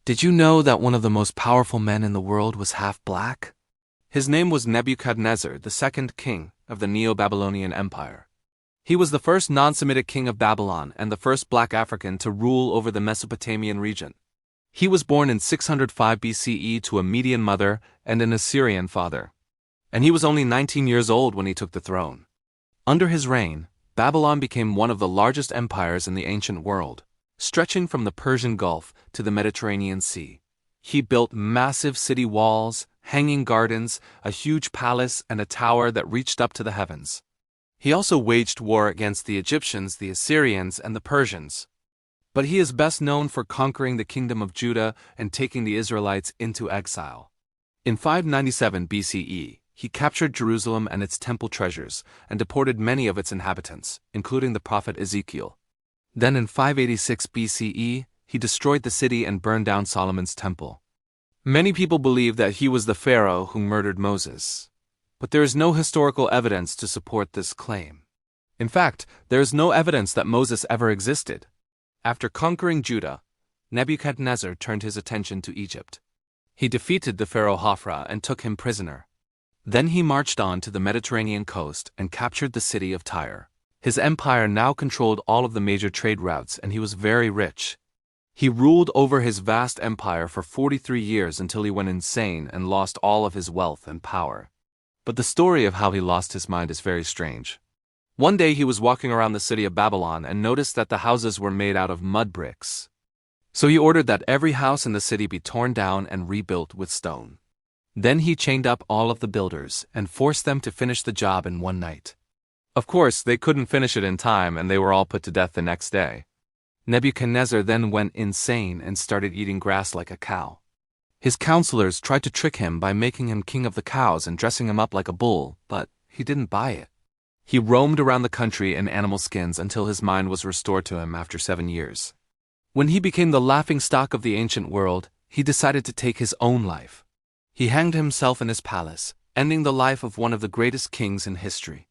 Did you know that one of the most powerful men in the world was half black? His name was Nebuchadnezzar, the second king of the Neo-Babylonian Empire. He was the first non-Semitic king of Babylon and the first black African to rule over the Mesopotamian region. He was born in 605 BCE to a Median mother and an Assyrian father. And he was only 19 years old when he took the throne. Under his reign, Babylon became one of the largest empires in the ancient world, stretching from the Persian Gulf to the Mediterranean Sea. He built massive city walls, hanging gardens, a huge palace, and a tower that reached up to the heavens. He also waged war against the Egyptians, the Assyrians, and the Persians. But he is best known for conquering the kingdom of Judah and taking the Israelites into exile. In 597 BCE, he captured Jerusalem and its temple treasures and deported many of its inhabitants, including the prophet Ezekiel. Then in 586 BCE, he destroyed the city and burned down Solomon's temple. Many people believe that he was the pharaoh who murdered Moses, but there is no historical evidence to support this claim. In fact, there is no evidence that Moses ever existed. After conquering Judah, Nebuchadnezzar turned his attention to Egypt. He defeated the pharaoh Hophra and took him prisoner. Then he marched on to the Mediterranean coast and captured the city of Tyre. His empire now controlled all of the major trade routes, and he was very rich. He ruled over his vast empire for 43 years until he went insane and lost all of his wealth and power. But the story of how he lost his mind is very strange. One day he was walking around the city of Babylon and noticed that the houses were made out of mud bricks. So he ordered that every house in the city be torn down and rebuilt with stone. Then he chained up all of the builders and forced them to finish the job in one night. Of course, they couldn't finish it in time and they were all put to death the next day. Nebuchadnezzar then went insane and started eating grass like a cow. His counselors tried to trick him by making him king of the cows and dressing him up like a bull, but he didn't buy it. He roamed around the country in animal skins until his mind was restored to him after 7 years. When he became the laughingstock of the ancient world, he decided to take his own life. He hanged himself in his palace, ending the life of one of the greatest kings in history.